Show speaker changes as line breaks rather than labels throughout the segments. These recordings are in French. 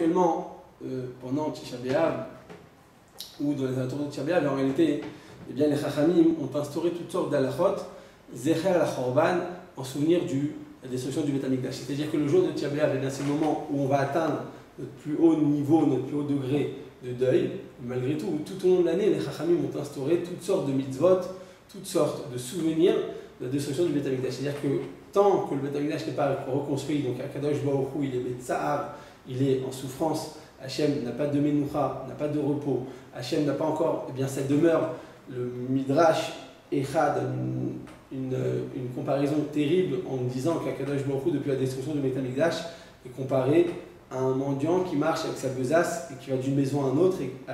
actuellement, pendant Tisha B'Av, ou dans les alentours de Tisha B'Av, en réalité, eh bien, les Chachamim ont instauré toutes sortes d'halachot, Zecher al-Chorban, en souvenir de la destruction du Beit HaMikdash. C'est-à-dire que le jour de Tisha B'Av, c'est le moment où on va atteindre notre plus haut niveau, notre plus haut degré de deuil. Malgré tout, tout au long de l'année, les Chachamim ont instauré toutes sortes de mitzvot, toutes sortes de souvenirs de la destruction du Beit HaMikdash. C'est-à-dire que tant que le Beit HaMikdash n'est pas reconstruit, donc Akadosh Baruch Hu, il est Betzahar, il est en souffrance, Hachem n'a pas de Menoucha, n'a pas de repos, Hachem n'a pas encore, eh bien, sa demeure. Le Midrash Echad, une comparaison terrible en disant qu'Akadosh Baruch Hu, depuis la destruction du Beit HaMikdash, est comparé à un mendiant qui marche avec sa besace et qui va d'une maison à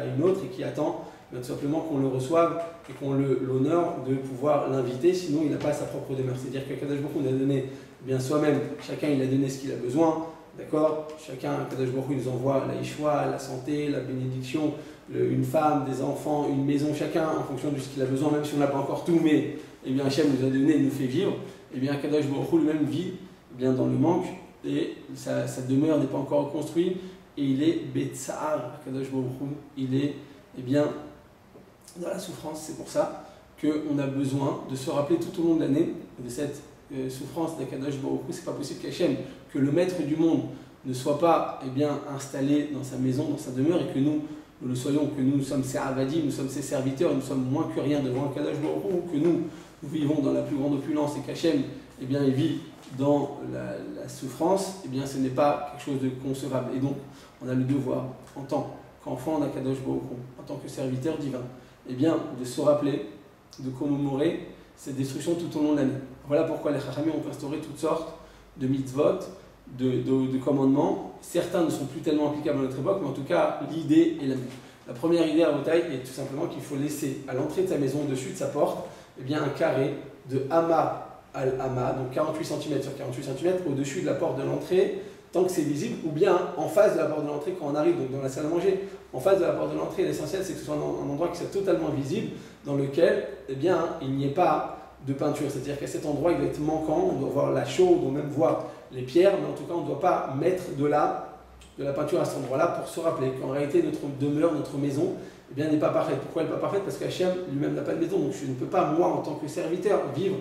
une autre et qui attend tout simplement qu'on le reçoive et qu'on l'honneur de pouvoir l'inviter, sinon il n'a pas sa propre demeure. C'est-à-dire qu'Akadosh Baruch Hu nous a donné bien soi-même, chacun il a donné ce qu'il a besoin, d'accord? Chacun, Akadosh Baruch Hu nous envoie la Yeshua, la santé, la bénédiction, une femme, des enfants, une maison, chacun en fonction de ce qu'il a besoin, même si on n'a pas encore tout, mais eh bien, Hachem nous a donné, il nous fait vivre, et bien Akadosh Baruch Hu lui-même vit eh bien, dans le manque, et sa demeure n'est pas encore reconstruite, et il est Betzahar, Akadosh Baruch Hu, il est eh bien, dans la souffrance. C'est pour ça qu'on a besoin de se rappeler tout au long de l'année de cette souffrance d'Akadosh Baruch Hu. C'est pas possible qu'Hachem, que le maître du monde, ne soit pas eh bien, installé dans sa maison, dans sa demeure, et que nous le soyons, que nous sommes ses avadim, nous sommes ses serviteurs, nous sommes moins que rien devant Akadosh Baruch Hu, que nous vivons dans la plus grande opulence et qu'Hachem eh bien, il vit dans la souffrance, eh bien, ce n'est pas quelque chose de concevable. Et donc, on a le devoir, en tant qu'enfant d'Akadosh Baruch Hu, en tant que serviteur divin, eh bien, de se rappeler, de commémorer cette destruction tout au long de l'année. Voilà pourquoi les Chachamim ont instauré toutes sortes de mitzvot, de commandements. Certains ne sont plus tellement applicables à notre époque, mais en tout cas, l'idée est la même. La première idée à Botaï est tout simplement qu'il faut laisser à l'entrée de sa maison, au-dessus de sa porte, eh bien, un carré de Hama al-Hama, donc 48 cm sur 48 cm, au-dessus de la porte de l'entrée, tant que c'est visible, ou bien en face de la porte de l'entrée quand on arrive donc dans la salle à manger. En face de la porte de l'entrée, l'essentiel c'est que ce soit un endroit qui soit totalement visible, dans lequel eh bien, il n'y ait pas de peinture. C'est-à-dire qu'à cet endroit, il doit être manquant, on doit voir la chaux, on doit même voir les pierres, mais en tout cas, on ne doit pas mettre de la peinture à cet endroit-là pour se rappeler qu'en réalité, notre demeure, notre maison, eh bien, n'est pas parfaite. Pourquoi elle n'est pas parfaite? Parce qu'Hachem lui-même n'a pas de maison. Donc je ne peux pas, moi, en tant que serviteur, vivre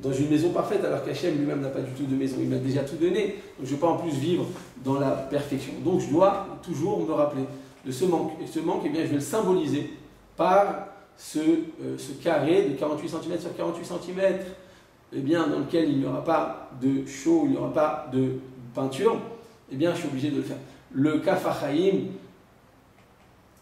dans une maison parfaite alors qu'Hachem lui-même n'a pas du tout de maison. Il m'a déjà tout donné. Donc je ne peux pas en plus vivre dans la perfection. Donc je dois toujours me rappeler de ce manque. Et ce manque, eh bien, je vais le symboliser par ce carré de 48 cm sur 48 cm, eh bien, dans lequel il n'y aura pas de chaux, il n'y aura pas de peinture, eh bien, je suis obligé de le faire. Le Kaf HaChaim,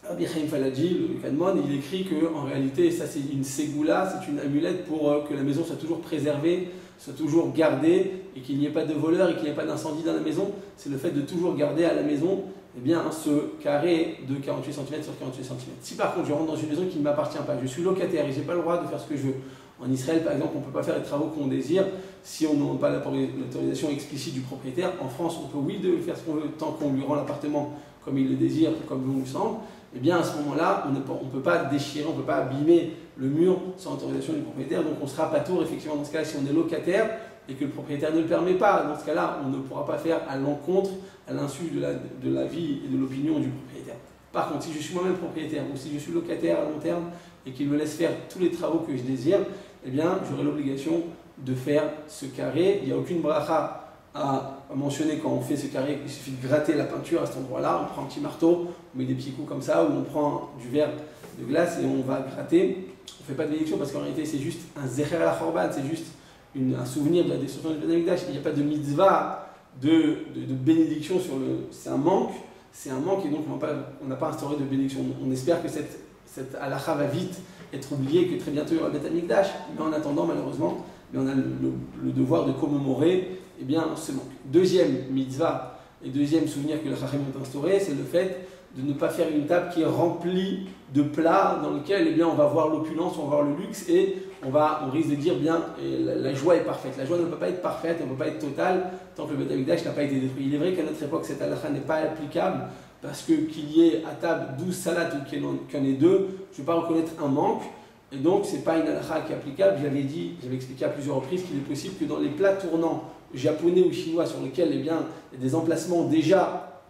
Rabbi Chaim Faladji, le Kadmon, il écrit qu'en réalité, ça c'est une ségoula, c'est une amulette pour que la maison soit toujours préservée, soit toujours gardée, et qu'il n'y ait pas de voleurs et qu'il n'y ait pas d'incendie dans la maison. C'est le fait de toujours garder à la maison eh bien, ce carré de 48 cm sur 48 cm. Si par contre je rentre dans une maison qui ne m'appartient pas, je suis locataire et je n'ai pas le droit de faire ce que je veux. En Israël, par exemple, on ne peut pas faire les travaux qu'on désire si on n'a pas l'autorisation explicite du propriétaire. En France, on peut, oui, de faire ce qu'on veut tant qu'on lui rend l'appartement comme il le désire, comme bon lui semble. Eh bien, à ce moment-là, on ne peut pas déchirer, on ne peut pas abîmer le mur sans autorisation du propriétaire. Donc, on sera pas tour, effectivement, dans ce cas-là, si on est locataire et que le propriétaire ne le permet pas. Dans ce cas-là, on ne pourra pas faire à l'encontre, à l'insu de la vie et de l'opinion du propriétaire. Par contre, si je suis moi-même propriétaire ou si je suis locataire à long terme et qu'il me laisse faire tous les travaux que je désire, eh bien, j'aurai l'obligation de faire ce carré. Il n'y a aucune bracha à mentionner quand on fait ce carré. Il suffit de gratter la peinture à cet endroit-là. On prend un petit marteau, on met des petits coups comme ça, ou on prend du verre de glace et on va gratter. On ne fait pas de bénédiction parce qu'en réalité, c'est juste un zecher à la chorban, c'est juste un souvenir de la destruction du Beit HaMikdash. Il n'y a pas de mitzvah de bénédiction sur le. C'est un manque et donc on n'a pas instauré de bénédiction. On espère que cette halakha va vite être oubliée, que très bientôt il y aura le Beit HaMikdash, mais en attendant, malheureusement, on a le devoir de commémorer eh bien, ce manque. Deuxième mitzvah et deuxième souvenir que les Chachamim ont instauré, c'est le fait de ne pas faire une table qui est remplie de plats dans lequel eh bien, on va voir l'opulence, on va voir le luxe et on risque de dire bien la joie est parfaite. La joie ne peut pas être parfaite, elle ne peut pas être totale tant que le Beit HaMikdash n'a pas été détruit. Il est vrai qu'à notre époque, cette halakha n'est pas applicable parce qu'il y ait à table 12 salades ou qu'il y en ait 2, je ne vais pas reconnaître un manque. Et donc, ce n'est pas une halakha qui est applicable. J'avais expliqué à plusieurs reprises qu'il est possible que dans les plats tournants japonais ou chinois sur lesquels eh bien, il y a des emplacements déjà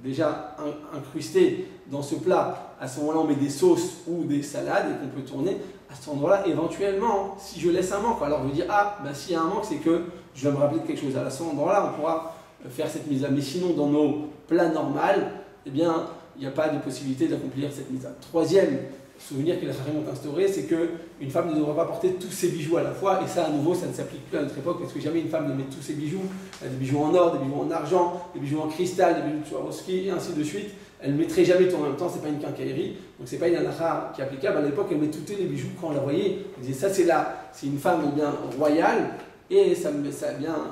déjà incrusté dans ce plat, à ce moment-là on met des sauces ou des salades et qu'on peut tourner, à cet endroit-là, éventuellement, si je laisse un manque, alors je veux dire, ah, ben, s'il y a un manque, c'est que je vais me rappeler de quelque chose. À ce endroit-là, on pourra faire cette mise-là. Mais sinon, dans nos plats normaux, eh bien, il n'y a pas de possibilité d'accomplir cette mise-là. Troisième souvenir que les Chachamim ont instauré, c'est qu'une femme ne devrait pas porter tous ses bijoux à la fois, et ça, à nouveau, ça ne s'applique plus à notre époque, parce que jamais une femme ne met tous ses bijoux, des bijoux en or, des bijoux en argent, des bijoux en cristal, des bijoux de Swarovski, et ainsi de suite. Elle ne mettrait jamais tout en même temps, c'est pas une quincaillerie, donc c'est pas une halakha qui est applicable. À l'époque, elle met tous les bijoux quand on la voyait. On disait ça, c'est une femme bien royale, et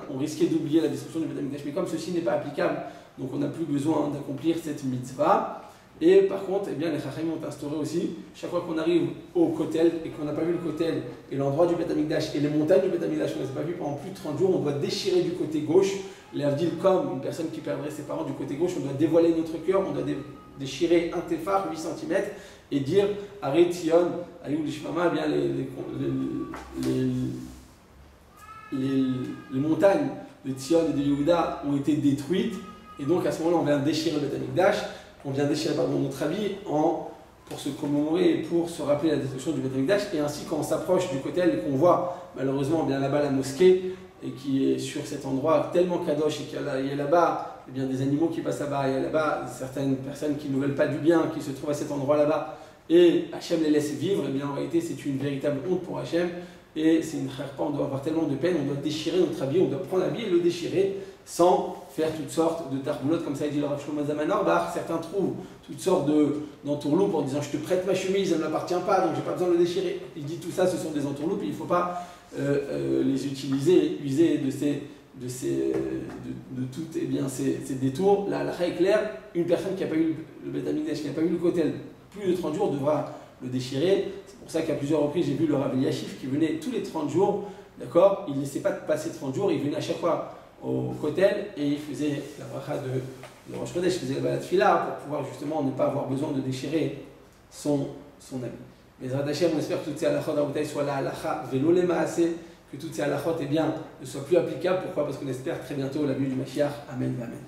on risquait d'oublier la destruction du Beth Amikdash. Mais comme ceci n'est pas applicable, donc on n'a plus besoin d'accomplir cette mitzvah. Et par contre, eh bien, les Chachamim ont instauré aussi, chaque fois qu'on arrive au Kotel et qu'on n'a pas vu le Kotel et l'endroit du Beth Amikdash et les montagnes du Beth Amikdash, on ne les a pas vues pendant plus de 30 jours, on doit déchirer du côté gauche. Les Avdil, comme une personne qui perdrait ses parents du côté gauche, on doit dévoiler notre cœur, on doit déchirer un téphar, 8 cm, et dire Aré Tzion, Ayou Lishmama, bien les montagnes de Tzion et de Yehuda ont été détruites, et donc à ce moment-là, on vient déchirer le Beth Amikdash, on vient déchirer notre habit pour se commémorer et pour se rappeler la destruction du Beth Amikdash, et ainsi quand on s'approche du Kotel et qu'on voit malheureusement bien là-bas la mosquée, et qui est sur cet endroit tellement kadosh et qu'il y a là-bas eh bien, des animaux qui passent là-bas, il y a là-bas certaines personnes qui ne veulent pas du bien, qui se trouvent à cet endroit là-bas, et Hachem les laisse vivre, et bien en réalité c'est une véritable honte pour Hachem, et c'est une kharpa, on doit avoir tellement de peine, on doit déchirer notre habit, on doit prendre l'habit et le déchirer, sans faire toutes sortes de tarboulottes, comme ça il dit le Rav Shlomo Zalman Auerbach. Certains trouvent toutes sortes d'entourloupes en disant je te prête ma chemise, elle ne m'appartient pas, donc j'ai pas besoin de le déchirer. Il dit tout ça, ce sont des entourloupes, et il ne faut pas les utiliser, user de toutes eh bien, ces détours. La halakha est claire, une personne qui n'a pas eu le Beth Amikdash, qui n'a pas eu le Kotel plus de 30 jours devra le déchirer. C'est pour ça qu'à plusieurs reprises j'ai vu le Rav Eliashif qui venait tous les 30 jours, d'accord, il ne laissait pas passer 30 jours, il venait à chaque fois au Kotel et il faisait la bracha de Rosh Chodesh, il faisait la balade fila pour pouvoir justement ne pas avoir besoin de déchirer son habit. Mais Radachem, on espère que toutes ces halachot soient la halacha velo le maase, que toutes ces halachot eh bien, ne soient plus applicables. Pourquoi? Parce qu'on espère très bientôt la venue du Mashiach. Amen, amen.